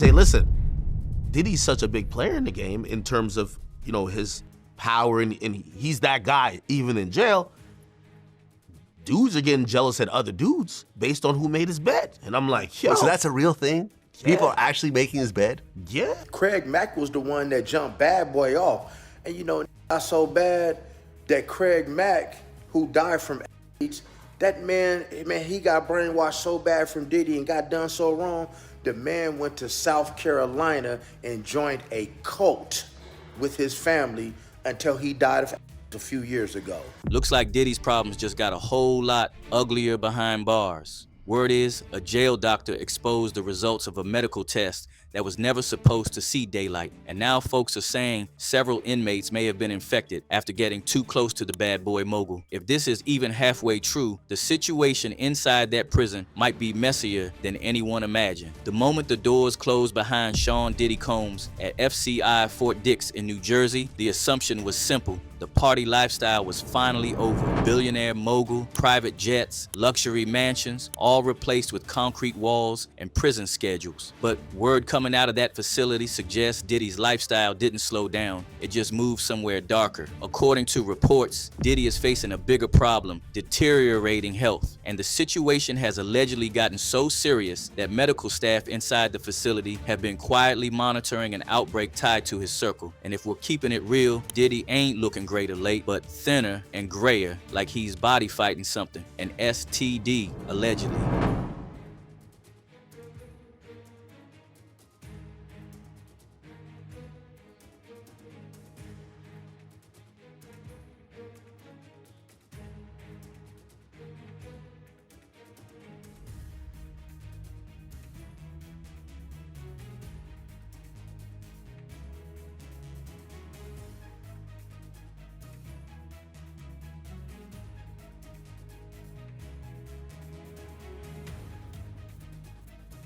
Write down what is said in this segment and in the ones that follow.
Say, listen, Diddy's such a big player in the game in terms of, you know, his power, and he's that guy even in jail. Dudes are getting jealous at other dudes based on who made his bed. And I'm like, yo. So that's a real thing? Yeah. People are actually making his bed? Yeah. Craig Mack was the one that jumped Bad Boy off. And you know, got so bad that Craig Mack, who died from AIDS, that man, he got brainwashed so bad from Diddy and got done so wrong, the man went to South Carolina and joined a cult with his family until he died of a few years ago. Looks like Diddy's problems just got a whole lot uglier behind bars. Word is, a jail doctor exposed the results of a medical test that was never supposed to see daylight. And now folks are saying several inmates may have been infected after getting too close to the bad boy mogul. If this is even halfway true, the situation inside that prison might be messier than anyone imagined. The moment the doors closed behind Sean Diddy Combs at FCI Fort Dix in New Jersey, the assumption was simple. The party lifestyle was finally over. Billionaire mogul, private jets, luxury mansions, all replaced with concrete walls and prison schedules. But word coming out of that facility suggests Diddy's lifestyle didn't slow down. It just moved somewhere darker. According to reports, Diddy is facing a bigger problem, deteriorating health. And the situation has allegedly gotten so serious that medical staff inside the facility have been quietly monitoring an outbreak tied to his circle. And if we're keeping it real, Diddy ain't looking great or late, but thinner and grayer, like he's body fighting something, an STD, allegedly.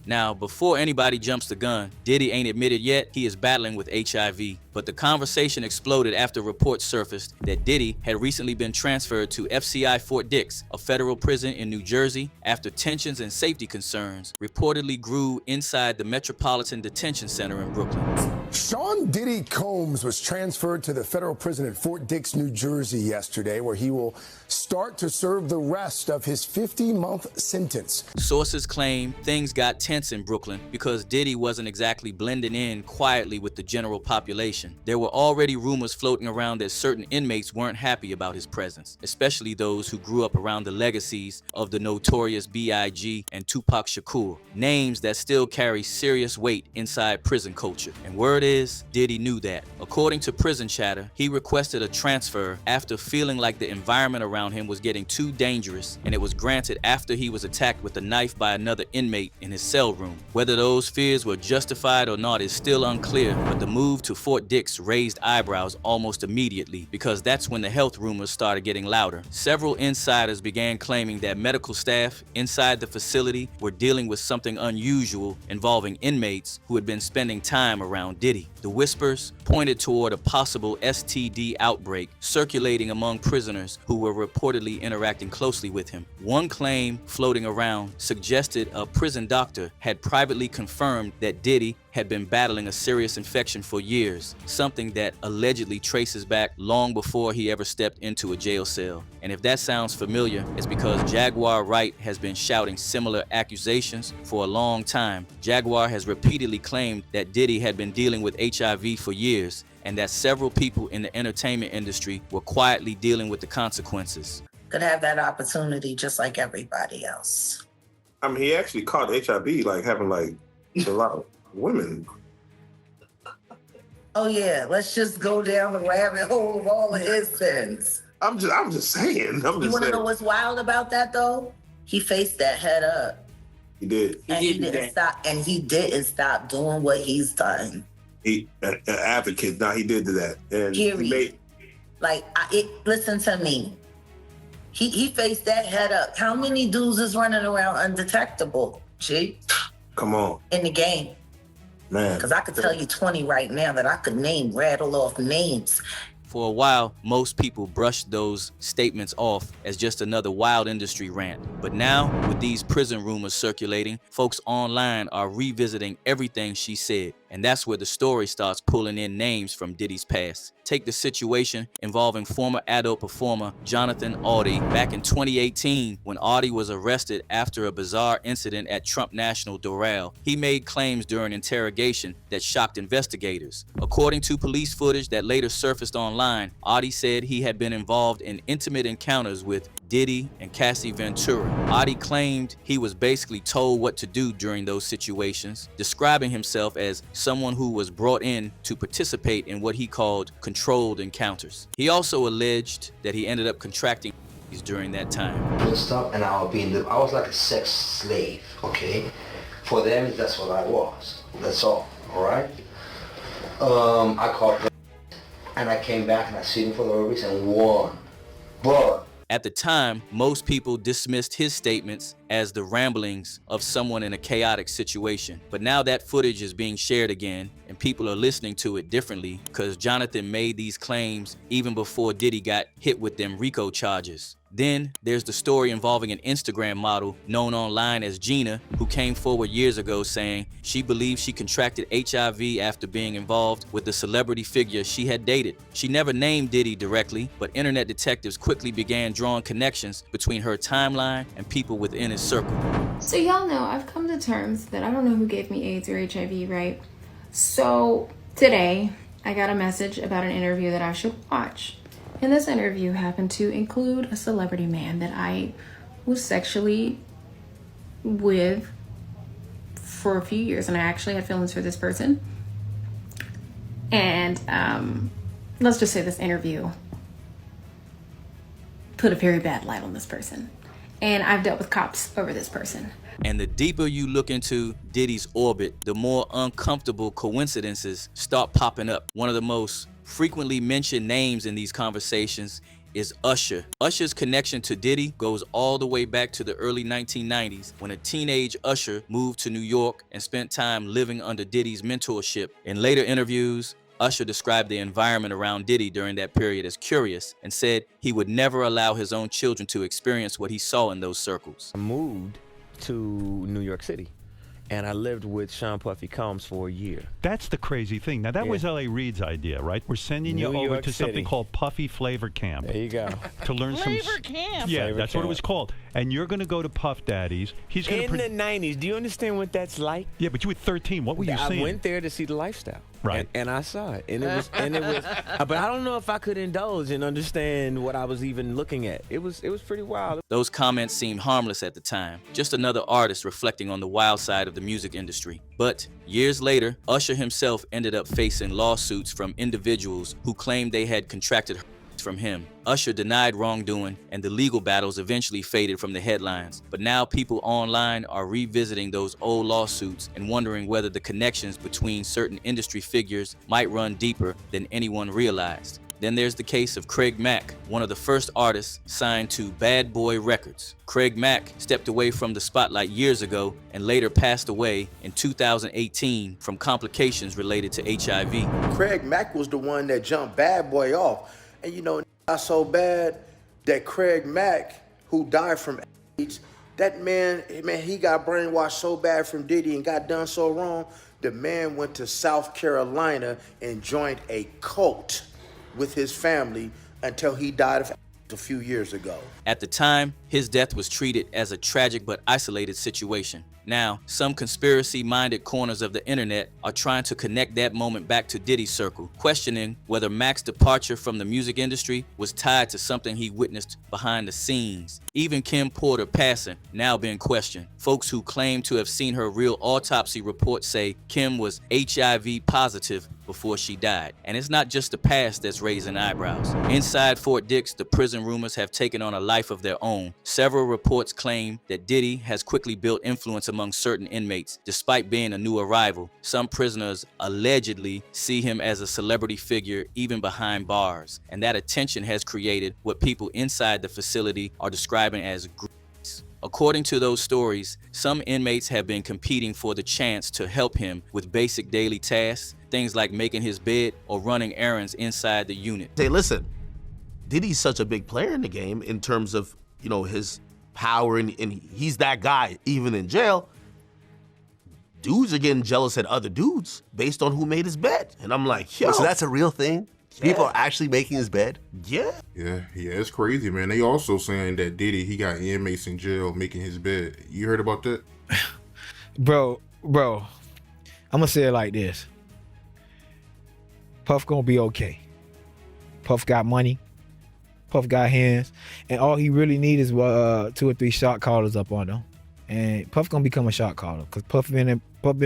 Now, before anybody jumps the gun, Diddy ain't admitted yet he is battling with HIV. But the conversation exploded after reports surfaced that Diddy had recently been transferred to FCI Fort Dix, a federal prison in New Jersey, after tensions and safety concerns reportedly grew inside the Metropolitan Detention Center in Brooklyn. Sean Diddy Combs was transferred to the federal prison at Fort Dix, New Jersey yesterday, where he will start to serve the rest of his 50-month sentence. Sources claim things got tense in Brooklyn because Diddy wasn't exactly blending in quietly with the general population. There were already rumors floating around that certain inmates weren't happy about his presence, especially those who grew up around the legacies of the notorious B.I.G. and Tupac Shakur, names that still carry serious weight inside prison culture. And word is, Diddy knew that. According to Prison Chatter, he requested a transfer after feeling like the environment around him was getting too dangerous, and it was granted after he was attacked with a knife by another inmate in his cell room. Whether those fears were justified or not is still unclear, but the move to Fort Dix raised eyebrows almost immediately because that's when the health rumors started getting louder. Several insiders began claiming that medical staff inside the facility were dealing with something unusual involving inmates who had been spending time around Diddy. The whispers pointed toward a possible STD outbreak circulating among prisoners who were reportedly interacting closely with him. One claim floating around suggested a prison doctor had privately confirmed that Diddy had been battling a serious infection for years, something that allegedly traces back long before he ever stepped into a jail cell. And if that sounds familiar, it's because Jaguar Wright has been shouting similar accusations for a long time. Jaguar has repeatedly claimed that Diddy had been dealing with HIV for years, and that several people in the entertainment industry were quietly dealing with the consequences. Could have that opportunity just like everybody else. I mean, he actually caught HIV, like having like a lot of women. Oh yeah, let's just go down the rabbit hole of all of his sins. I'm just saying. You want to know what's wild about that though? He faced that head up. He did. And he didn't stop. And he didn't stop doing what he's done. He an advocate. Now he did do that. And period. Listen to me. He faced that head up. How many dudes is running around undetectable? G. Come on. In the game. Man. Because I could tell you 20 right now that I could rattle off names. For a while, most people brushed those statements off as just another wild industry rant. But now, with these prison rumors circulating, folks online are revisiting everything she said. And that's where the story starts pulling in names from Diddy's past. Take the situation involving former adult performer Jonathan Audy back in 2018 when Audy was arrested after a bizarre incident at Trump National Doral. He made claims during interrogation that shocked investigators. According to police footage that later surfaced online, Audy said he had been involved in intimate encounters with Diddy and Cassie Ventura. Audy claimed he was basically told what to do during those situations, describing himself as someone who was brought in to participate in what he called controlled encounters. He also alleged that he ended up contracting during that time. Dressed up and I was like a sex slave, okay? For them, that's what I was. That's all right? I caught and I came back and I sued him for the robberies and won. But at the time, most people dismissed his statements as the ramblings of someone in a chaotic situation. But now that footage is being shared again, and people are listening to it differently because Jonathan made these claims even before Diddy got hit with them RICO charges. Then there's the story involving an Instagram model known online as Gina, who came forward years ago saying she believes she contracted HIV after being involved with the celebrity figure she had dated. She never named Diddy directly, but internet detectives quickly began drawing connections between her timeline and people within his circle. So y'all know I've come to terms that I don't know who gave me AIDS or HIV, right? So today I got a message about an interview that I should watch. And this interview happened to include a celebrity man that I was sexually with for a few years, and I actually had feelings for this person. And let's just say this interview put a very bad light on this person. And I've dealt with cops over this person. And the deeper you look into Diddy's orbit, the more uncomfortable coincidences start popping up. One of the most frequently mentioned names in these conversations is Usher. Usher's connection to Diddy goes all the way back to the early 1990s when a teenage Usher moved to New York and spent time living under Diddy's mentorship. In later interviews, Usher described the environment around Diddy during that period as curious and said he would never allow his own children to experience what he saw in those circles. I moved to New York City, and I lived with Sean Puffy Combs for a year. That's the crazy thing. Now, that was L.A. Reid's idea, right? We're sending you New over York to City. something called Puffy Flavor Camp. There you go. To learn Flavor Camp. Yeah, Flavor that's what it Camp. was called. And you're going to go to Puff Daddy's. He's going In the 90s, do you understand what that's like? Yeah, but you were 13. What were you I seeing? went there to see the lifestyle. Right. And I saw it. And it was but I don't know if I could indulge and understand what I was even looking at. It was pretty wild. Those comments seemed harmless at the time, just another artist reflecting on the wild side of the music industry. But years later, Usher himself ended up facing lawsuits from individuals who claimed they had contracted from him. Usher denied wrongdoing, and the legal battles eventually faded from the headlines. But now people online are revisiting those old lawsuits and wondering whether the connections between certain industry figures might run deeper than anyone realized. Then there's the case of Craig Mack, one of the first artists signed to Bad Boy Records. Craig Mack stepped away from the spotlight years ago and later passed away in 2018 from complications related to HIV. Craig Mack was the one that jumped Bad Boy off. And you know, got so bad that Craig Mack, who died from AIDS, that man, he got brainwashed so bad from Diddy and got done so wrong, the man went to South Carolina and joined a cult with his family until he died of AIDS a few years ago. At the time, his death was treated as a tragic but isolated situation. Now, some conspiracy-minded corners of the internet are trying to connect that moment back to Diddy's circle, questioning whether Mac's departure from the music industry was tied to something he witnessed behind the scenes. Even Kim Porter passing, now being questioned. Folks who claim to have seen her real autopsy report say Kim was HIV positive before she died. And it's not just the past that's raising eyebrows. Inside Fort Dix, the prison rumors have taken on a life of their own. Several reports claim that Diddy has quickly built influence among certain inmates, despite being a new arrival. Some prisoners allegedly see him as a celebrity figure even behind bars, and that attention has created what people inside the facility are describing as According to those stories, some inmates have been competing for the chance to help him with basic daily tasks, things like making his bed or running errands inside the unit. Hey, listen, Diddy's such a big player in the game in terms of, you know, his power, and he's that guy even in jail. Dudes are getting jealous at other dudes based on who made his bed. And I'm like, yo. Wait, so that's a real thing? Yeah. People are actually making his bed? Yeah. Yeah, it's crazy, man. They also saying that Diddy, he got inmates in jail making his bed. You heard about that? Bro, I'm gonna say it like this. Puff gonna be okay. Puff got money. Puff got hands. And all he really needs is 2 or 3 shot callers up on him. And Puff gonna become a shot caller, because Puff been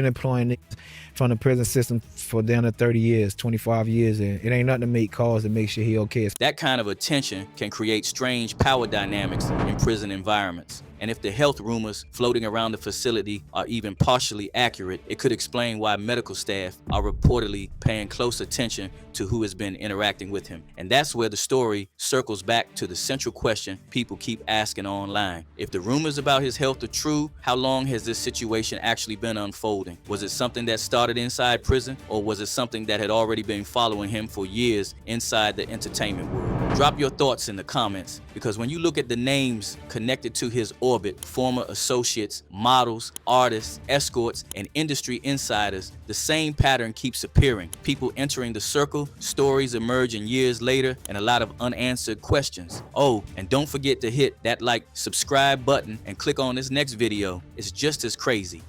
employing niggas from the prison system for down to 30 years, 25 years, and it ain't nothing to make calls to make sure he okay. That kind of attention can create strange power dynamics in prison environments. And if the health rumors floating around the facility are even partially accurate, it could explain why medical staff are reportedly paying close attention to who has been interacting with him. And that's where the story circles back to the central question people keep asking online. If the rumors about his health are true, how long has this situation actually been unfolding? Was it something that started inside prison, or was it something that had already been following him for years inside the entertainment world? Drop your thoughts in the comments, because when you look at the names connected to his orbit, former associates, models, artists, escorts, and industry insiders, the same pattern keeps appearing. People entering the circle, stories emerging years later, and a lot of unanswered questions. Oh, and don't forget to hit that subscribe button and click on this next video. It's just as crazy.